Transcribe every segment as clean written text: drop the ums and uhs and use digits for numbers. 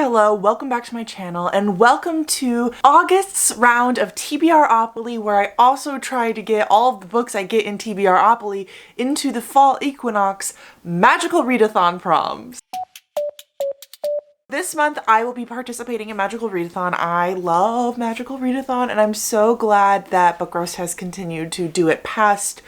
hello, welcome back to my channel and welcome to August's round of TBR-opoly, where I also try to get all of the books I get in TBR-opoly into the fall equinox magical readathon prompts. This month I will be participating in Magical Readathon. I love Magical Readathon and I'm so glad that Book Roast has continued to do it past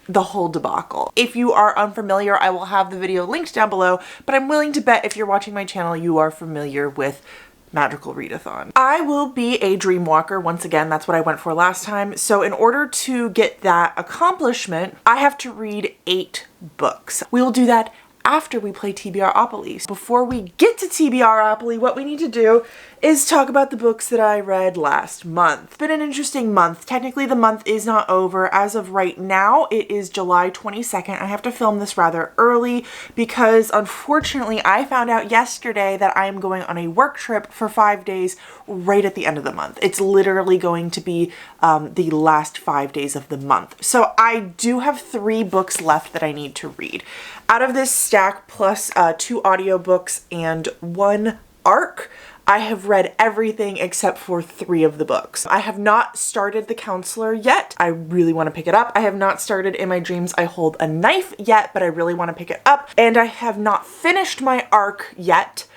the whole debacle. If you are unfamiliar, I will have the video linked down below, but I'm willing to bet if you're watching my channel, you are familiar with Magical Readathon. I will be a dream walker once again. That's what I went for last time. So in order to get that accomplishment, I have to read 8 books. We will do that after we play TBR-opoly. Before we get to TBR-opoly, what we need to do is talk about the books that I read last month. It's been an interesting month. Technically the month is not over. As of right now, it is July 22nd. I have to film this rather early because unfortunately I found out yesterday that I am going on a work trip for 5 days right at the end of the month. It's literally going to be the last 5 days of the month. So I do have 3 books left that I need to read. Out of this stack plus 2 audiobooks and 1 ARC, I have read everything except for 3 of the books. I have not started The Counselor yet. I really want to pick it up. I have not started In My Dreams I Hold a Knife yet, but I really want to pick it up. And I have not finished my ARC yet,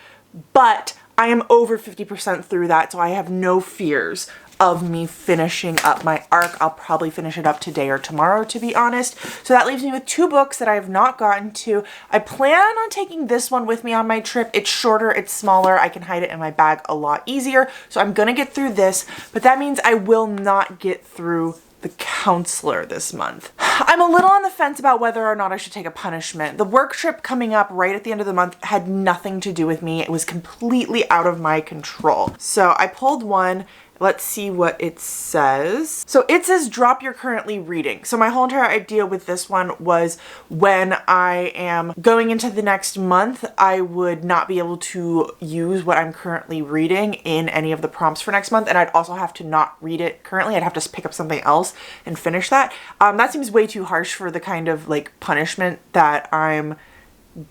but I am over 50% through that, so I have no fears of me finishing up my ARC. I'll probably finish it up today or tomorrow, to be honest. So that leaves me with 2 books that I have not gotten to. I plan on taking this one with me on my trip. It's shorter, it's smaller, I can hide it in my bag a lot easier. So I'm gonna get through this, but that means I will not get through The Counselor this month. I'm a little on the fence about whether or not I should take a punishment. The work trip coming up right at the end of the month had nothing to do with me. It was completely out of my control. So I pulled one. Let's see what it says. So it says drop your currently reading. So my whole entire idea with this one was when I am going into the next month, I would not be able to use what I'm currently reading in any of the prompts for next month. And I'd also have to not read it currently. I'd have to pick up something else and finish that. That seems way too harsh for the kind of like punishment that I'm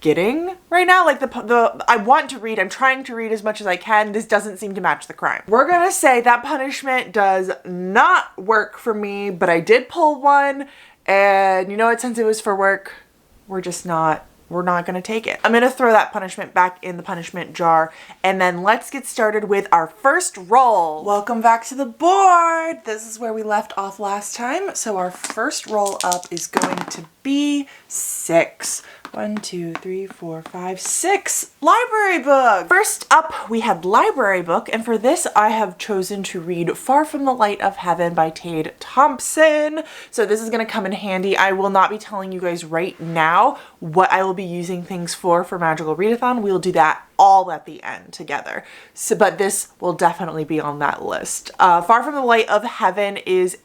getting right now. Like I want to read, I'm trying to read as much as I can. This doesn't seem to match the crime. We're gonna say that punishment does not work for me, but I did pull one, and you know what, since it was for work, we're not gonna take it. I'm gonna throw that punishment back in the punishment jar, and then let's get started with our first roll. Welcome back to the board. This is where we left off last time. So our first roll up is going to be 6. 1, 2, 3, 4, 5, 6 library book. First up, we had library book, and for this I have chosen to read Far From the Light of Heaven by Tade Thompson. So this is going to come in handy. I will not be telling you guys right now what I will be using things for Magical Readathon. We'll do that all at the end together. So, but this will definitely be on that list. Far From the Light of Heaven is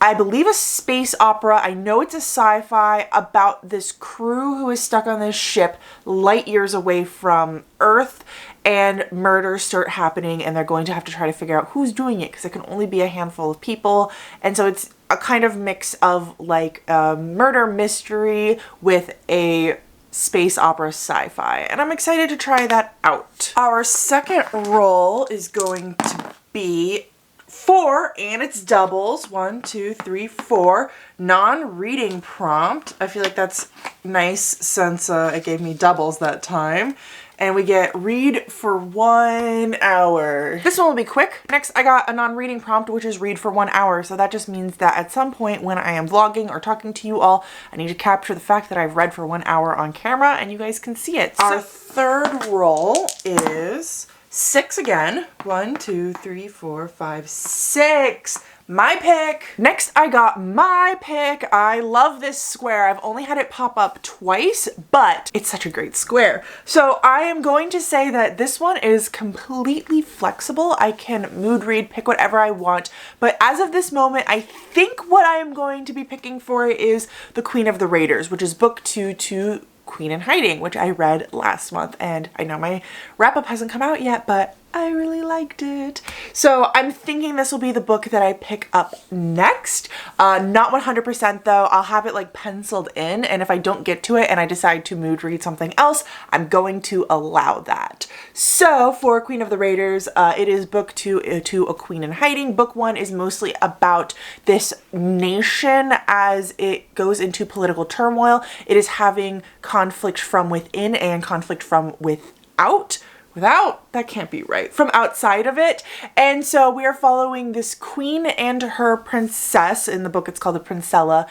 I believe a space opera. I know it's a sci-fi about this crew who is stuck on this ship light years away from Earth, and murders start happening and they're going to have to try to figure out who's doing it because it can only be a handful of people. And so it's a kind of mix of like a murder mystery with a space opera sci-fi, and I'm excited to try that out. Our second roll is going to be 4, and it's doubles. 1, 2, 3, 4. Non-reading prompt. I feel like that's nice since it gave me doubles that time. And we get read for 1 hour. This one will be quick. Next, I got a non-reading prompt, which is read for 1 hour. So that just means that at some point when I am vlogging or talking to you all, I need to capture the fact that I've read for 1 hour on camera and you guys can see it. Our third roll is 6 again. 1, 2, 3, 4, 5, 6. My pick. Next, I got my pick. I love this square. I've only had it pop up twice, but it's such a great square. So I am going to say that this one is completely flexible. I can mood read, pick whatever I want. But as of this moment, I think what I am going to be picking for is The Queen of the Raiders, which is book 2 to Queen in Hiding, which I read last month. And I know my wrap-up hasn't come out yet, but I really liked it. So I'm thinking this will be the book that I pick up next. Not 100% though. I'll have it like penciled in, and if I don't get to it and I decide to mood read something else, I'm going to allow that. So for Queen of the Raiders, it is book 2 to A Queen in Hiding. Book 1 is mostly about this nation as it goes into political turmoil. It is having conflict from within and conflict from without. That can't be right. From outside of it. And so we are following this queen and her princess. In the book, it's called the Princella.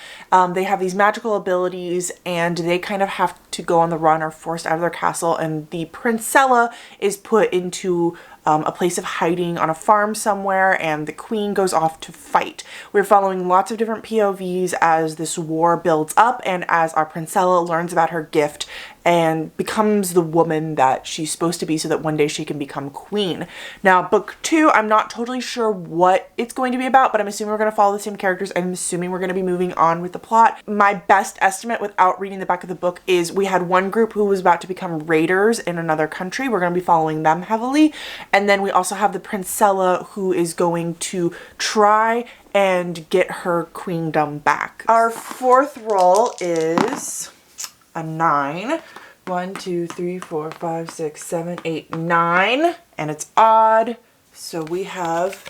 They have these magical abilities and they kind of have to go on the run or forced out of their castle. And the Princella is put into a place of hiding on a farm somewhere, and the queen goes off to fight. We're following lots of different POVs as this war builds up and as our Princella learns about her gift and becomes the woman that she's supposed to be so that one day she can become queen. Now, book 2, I'm not totally sure what it's going to be about, but I'm assuming we're going to follow the same characters. I'm assuming we're going to be moving on with the plot. My best estimate without reading the back of the book is we had one group who was about to become raiders in another country. We're going to be following them heavily. And then we also have the Princella who is going to try and get her queendom back. Our fourth roll is a 9. 1, 2, 3, 4, 5, 6, 7, 8, 9. And it's odd. So we have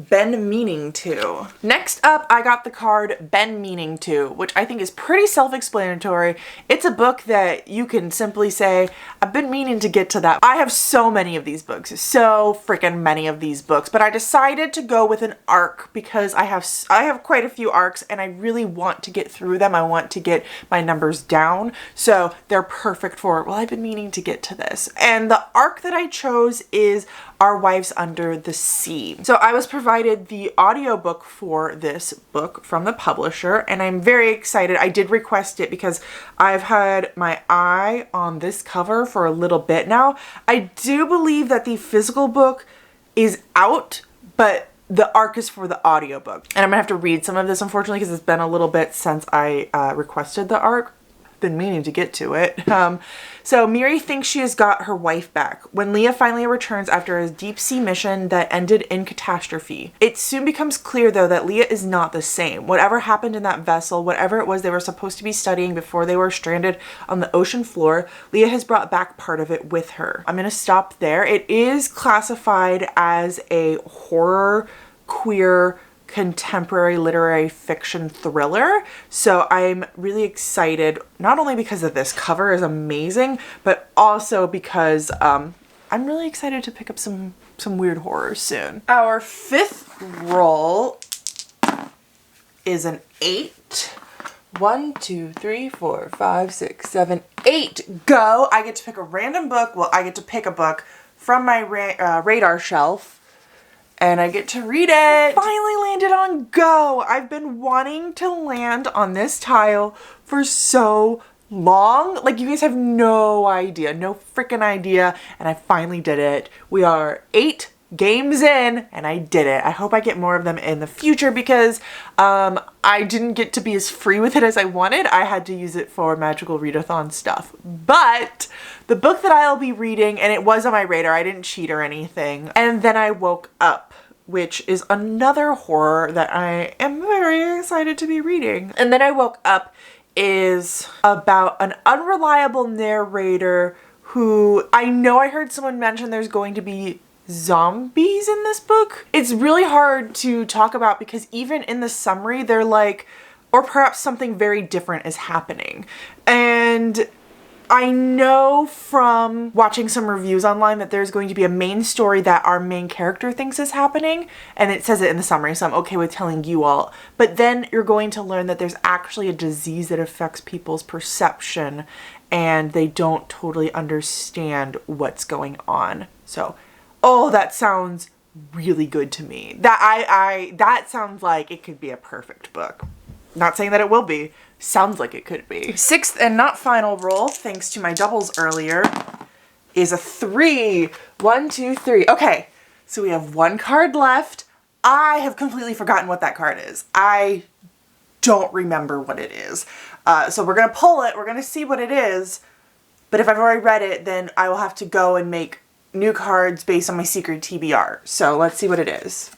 Been Meaning To. Next up, I got the card Been Meaning To, which I think is pretty self-explanatory. It's a book that you can simply say, I've been meaning to get to that. I have so many of these books, so freaking many of these books, but I decided to go with an arc because I have quite a few arcs and I really want to get through them. I want to get my numbers down, so they're perfect for, well, I've been meaning to get to this. And the arc that I chose is Our Wives Under the Sea. So I was provided the audiobook for this book from the publisher, and I'm very excited. I did request it because I've had my eye on this cover for a little bit now. I do believe that the physical book is out, but the arc is for the audiobook. And I'm gonna have to read some of this, unfortunately, because it's been a little bit since I requested the arc. Been meaning to get to it. So Miri thinks she has got her wife back when Leah finally returns after a deep sea mission that ended in catastrophe. It soon becomes clear though that Leah is not the same. Whatever happened in that vessel, whatever it was they were supposed to be studying before they were stranded on the ocean floor, Leah has brought back part of it with her. I'm gonna stop there. It is classified as a horror, queer, contemporary literary fiction thriller. So I'm really excited, not only because of this cover is amazing, but also because I'm really excited to pick up some weird horror soon. Our fifth roll is an 8. 1, 2, 3, 4, 5, 6, 7, 8. Go! I get to pick a random book. Well, I get to pick a book from my radar shelf. And I get to read it. Finally landed on Go. I've been wanting to land on this tile for so long. Like, you guys have no idea, no freaking idea. And I finally did it. We are 8 games in and I did it. I hope I get more of them in the future because I didn't get to be as free with it as I wanted. I had to use it for magical readathon stuff. But the book that I'll be reading, and it was on my radar, I didn't cheat or anything. And Then I Woke Up, which is another horror that I am very excited to be reading. And Then I Woke Up is about an unreliable narrator who, I know I heard someone mention there's going to be zombies in this book. It's really hard to talk about because even in the summary they're like, or perhaps something very different is happening. And I know from watching some reviews online that there's going to be a main story that our main character thinks is happening, and it says it in the summary, so I'm okay with telling you all. But then you're going to learn that there's actually a disease that affects people's perception and they don't totally understand what's going on. So, oh, that sounds really good to me. That sounds like it could be a perfect book. Not saying that it will be. Sounds like it could be. Sixth and not final roll, thanks to my doubles earlier, is a 3. 1, 2, 3. Okay, so we have 1 card left. I have completely forgotten what that card is. I don't remember what it is. So we're gonna pull it. We're gonna see what it is. But if I've already read it, then I will have to go and make new cards based on my secret TBR. So let's see what it is.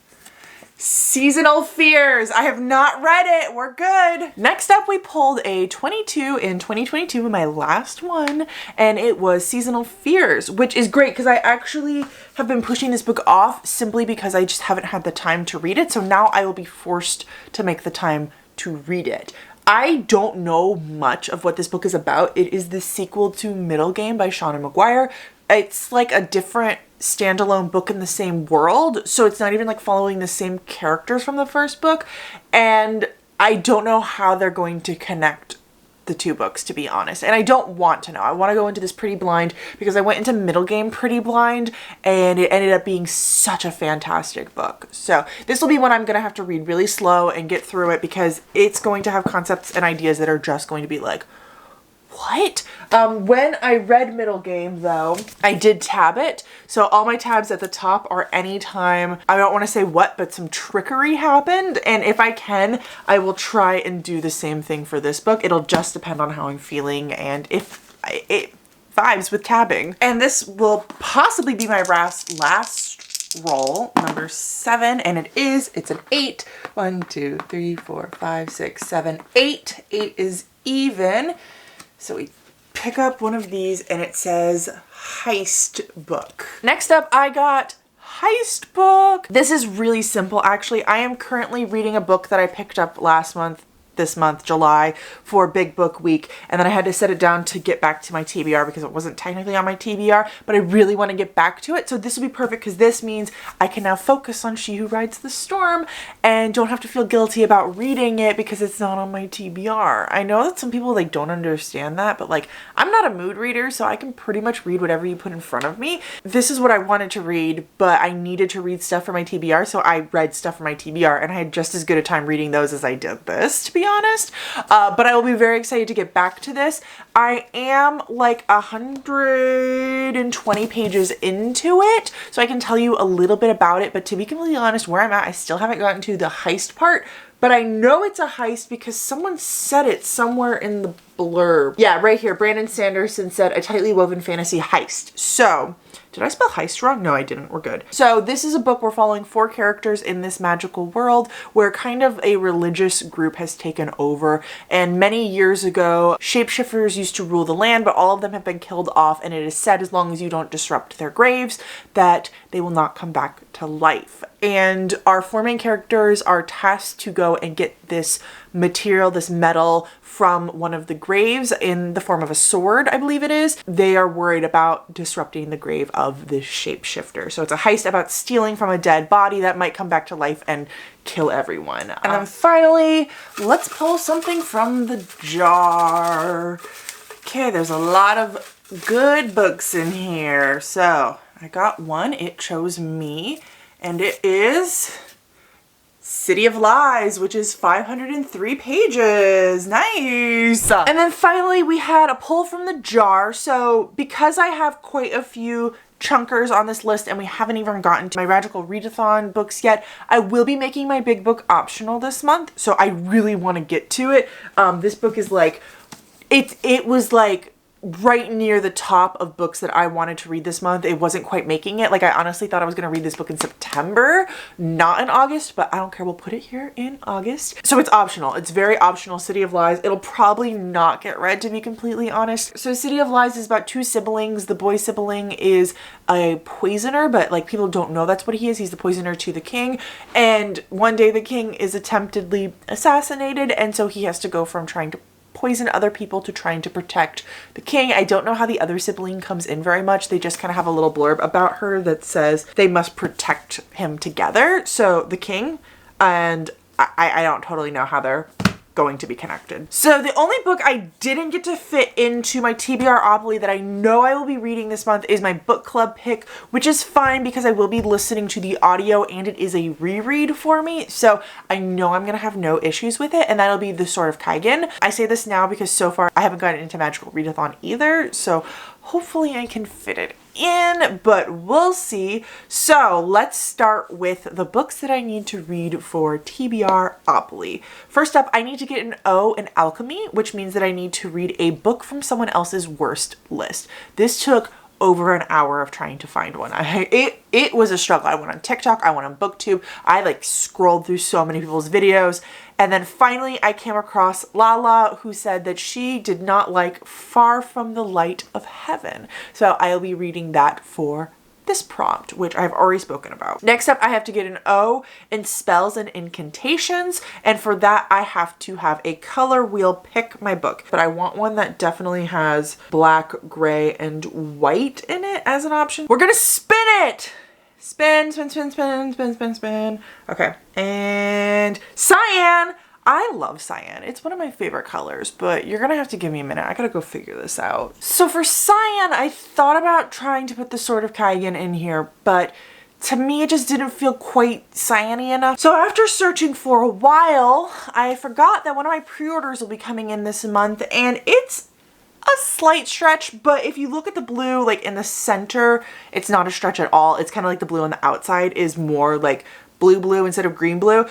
Seasonal Fears. I have not read it. We're good. Next up, we pulled a 22 in 2022, my last one, and it was Seasonal Fears, which is great because I actually have been pushing this book off simply because I just haven't had the time to read it. So now I will be forced to make the time to read it. I don't know much of what this book is about. It is the sequel to Middle Game by Shauna Maguire. It's like a different standalone book in the same world, so it's not even like following the same characters from the first book, and I don't know how they're going to connect the two books, to be honest, and I don't want to know. I want to go into this pretty blind because I went into Middle Game pretty blind and it ended up being such a fantastic book. So this will be one I'm gonna have to read really slow and get through it because it's going to have concepts and ideas that are just going to be like, what? When I read Middle Game though, I did tab it. So all my tabs at the top are anytime, I don't want to say what, but some trickery happened. And if I can, I will try and do the same thing for this book. It'll just depend on how I'm feeling and if it vibes with tabbing. And this will possibly be my last roll, number 7, and it's an 8. 1, 2, 3, 4, 5, 6, 7, 8. 8 is even. So we pick up one of these and it says Heist Book. Next up, I got Heist Book. This is really simple, actually. I am currently reading a book that I picked up this month, July, for Big Book Week, and then I had to set it down to get back to my TBR because it wasn't technically on my TBR, but I really want to get back to it. So this will be perfect because this means I can now focus on She Who Rides the Storm and don't have to feel guilty about reading it because it's not on my TBR. I know that some people like don't understand that, but like I'm not a mood reader, so I can pretty much read whatever you put in front of me. This is what I wanted to read, but I needed to read stuff for my TBR, so I read stuff for my TBR, and I had just as good a time reading those as I did this, to be honest. But I will be very excited to get back to this. I am like 120 pages into it, so I can tell you a little bit about it, but to be completely honest, where I'm at, I still haven't gotten to the heist part, but I know it's a heist because someone said it somewhere in the blurb. Yeah, right here, Brandon Sanderson said a tightly woven fantasy heist. So, did I spell heist wrong? No, I didn't. We're good. So this is a book we're following 4 characters in this magical world where kind of a religious group has taken over. And many years ago, shapeshifters used to rule the land, but all of them have been killed off. And it is said, as long as you don't disrupt their graves, that they will not come back to life. And our 4 main characters are tasked to go and get this material, this metal, from one of the graves in the form of a sword, I believe it is. They are worried about disrupting the grave of this shapeshifter. So it's a heist about stealing from a dead body that might come back to life and kill everyone. And then finally, let's pull something from the jar. Okay, there's a lot of good books in here. So I got one, it chose me, and it is City of Lies, which is 503 pages. Nice. And then finally we had a pull from the jar. So because I have quite a few chunkers on this list and we haven't even gotten to my Magical Readathon books yet, I will be making my big book optional this month. So I really want to get to it. This book is like, it was like right near the top of books that I wanted to read this month. It wasn't quite making it. Like I honestly thought I was going to read this book in September, not in August, but I don't care. We'll put it here in August. So it's optional. It's very optional. City of Lies. It'll probably not get read, to be completely honest. So City of Lies is about 2 siblings. The boy sibling is a poisoner, but like people don't know that's what he is. He's the poisoner to the king. And one day the king is attemptedly assassinated. And so he has to go from trying to poison other people to trying to protect the king. I don't know how the other sibling comes in very much. They just kind of have a little blurb about her that says they must protect him together. So the king, and I don't totally know how they're going to be connected. So the only book I didn't get to fit into my TBR-opoly that I know I will be reading this month is my book club pick, which is fine because I will be listening to the audio and it is a reread for me. So I know I'm going to have no issues with it, and that'll be The Sword of Kaigen. I say this now because so far I haven't gotten into Magical Readathon either, so hopefully I can fit it in, but we'll see. So let's start with the books that I need to read for TBR-opoly. First up, I need to get an O in alchemy, which means that I need to read a book from someone else's worst list. This took over an hour of trying to find one. It was a struggle. I went on TikTok, I went on BookTube, I like scrolled through so many people's videos, and then finally I came across Lala, who said that she did not like Far from the Light of Heaven. So I'll be reading that for this prompt, which I've already spoken about. Next up, I have to get an O in spells and incantations, and for that I have to have a color wheel pick my book, but I want one that definitely has black, gray, and white in it as an option. We're gonna spin it! Spin, spin, spin, spin, spin, spin, spin. Okay, and cyan! I love cyan. It's one of my favorite colors, but you're gonna have to give me a minute. I gotta go figure this out. So for cyan, I thought about trying to put the Sword of Kaigan in here, but to me it just didn't feel quite cyany enough. So after searching for a while, I forgot that one of my pre-orders will be coming in this month, and it's a slight stretch, but if you look at the blue like in the center, it's not a stretch at all. It's kind of like the blue on the outside is more like blue instead of green blue.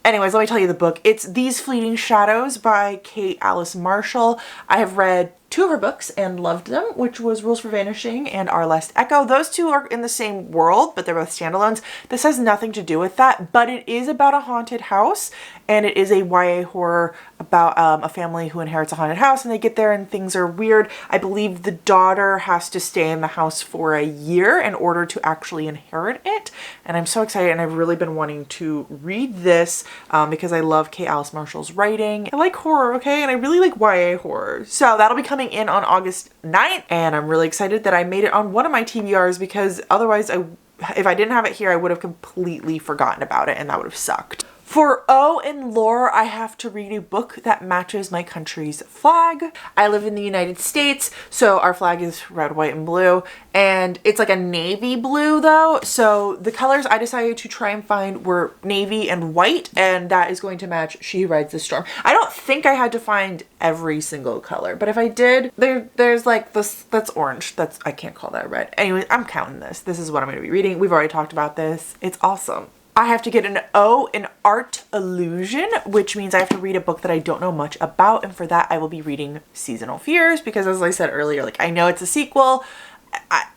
Anyways, let me tell you the book. It's These Fleeting Shadows by Kate Alice Marshall. I have read 2 of her books and loved them, which was Rules for Vanishing and Our Last Echo. Those 2 are in the same world, but they're both standalones. This has nothing to do with that, but it is about a haunted house, and it is a YA horror about a family who inherits a haunted house, and they get there and things are weird. I believe the daughter has to stay in the house for a year in order to actually inherit it, and I'm so excited, and I've really been wanting to read this because I love Kate Alice Marshall's writing. I like horror, okay, and I really like YA horror. So that'll be coming in on August 9th, and I'm really excited that I made it on one of my TBRs, because otherwise if I didn't have it here, I would have completely forgotten about it, and that would have sucked. For O in lore, I have to read a book that matches my country's flag. I live in the United States, so our flag is red, white, and blue, and it's like a navy blue though. So the colors I decided to try and find were navy and white, and that is going to match She Rides the Storm. I don't think I had to find every single color, but if I did, there's like this, that's orange. I can't call that red. Anyway, I'm counting this. This is what I'm going to be reading. We've already talked about this. It's awesome. I have to get an O in art illusion, which means I have to read a book that I don't know much about, and for that I will be reading Seasonal Fears, because as I said earlier, like I know it's a sequel.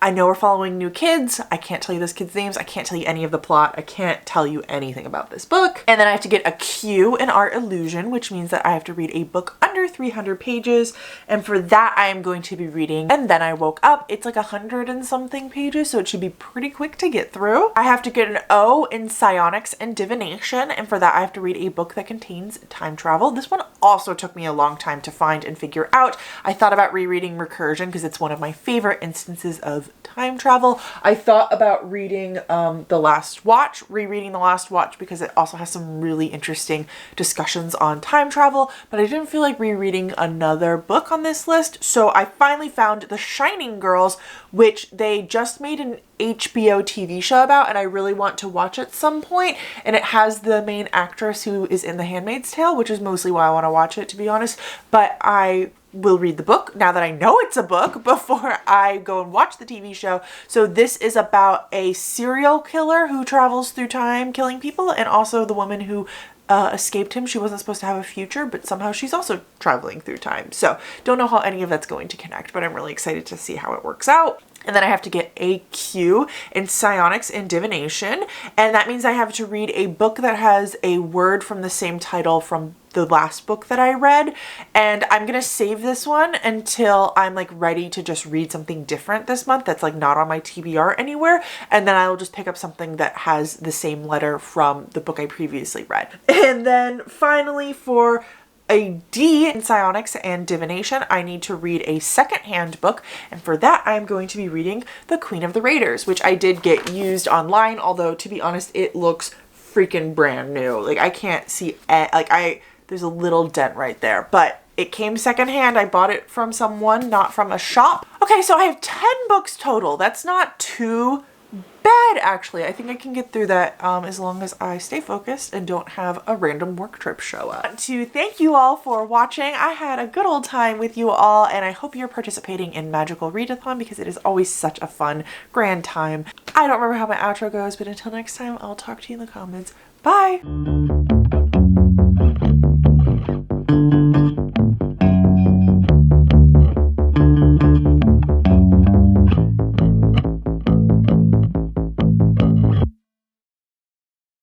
I know we're following new kids. I can't tell you those kids' names. I can't tell you any of the plot. I can't tell you anything about this book. And then I have to get a Q in art illusion, which means that I have to read a book under 300 pages. And for that, I am going to be reading And Then I Woke Up. It's like 100 and something pages, so it should be pretty quick to get through. I have to get an O in psionics and divination. And for that, I have to read a book that contains time travel. This one also took me a long time to find and figure out. I thought about rereading Recursion because it's one of my favorite instances of time travel. I thought about reading rereading The Last Watch, because it also has some really interesting discussions on time travel, but I didn't feel like rereading another book on this list, so I finally found The Shining Girls, which they just made an HBO TV show about, and I really want to watch at some point, and it has the main actress who is in The Handmaid's Tale, which is mostly why I want to watch it, to be honest, but I will read the book now that I know it's a book before I go and watch the TV show. So this is about a serial killer who travels through time killing people, and also the woman who escaped him. She wasn't supposed to have a future, but somehow she's also traveling through time. So don't know how any of that's going to connect, but I'm really excited to see how it works out. And then I have to get a Q in psionics and divination. And that means I have to read a book that has a word from the same title from the last book that I read. And I'm going to save this one until I'm like ready to just read something different this month that's like not on my TBR anywhere. And then I will just pick up something that has the same letter from the book I previously read. And then finally, for a D in psionics and divination, I need to read a secondhand book, and for that I'm going to be reading The Queen of the Raiders, which I did get used online, although to be honest it looks freaking brand new. Like I can't see there's a little dent right there, but it came secondhand. I bought it from someone, not from a shop. Okay, so I have 10 books total. That's not too bad, actually. I think I can get through that as long as I stay focused and don't have a random work trip show up. I want to thank you all for watching. I had a good old time with you all, and I hope you're participating in Magical Readathon because it is always such a fun, grand time. I don't remember how my outro goes, but until next time, I'll talk to you in the comments. Bye!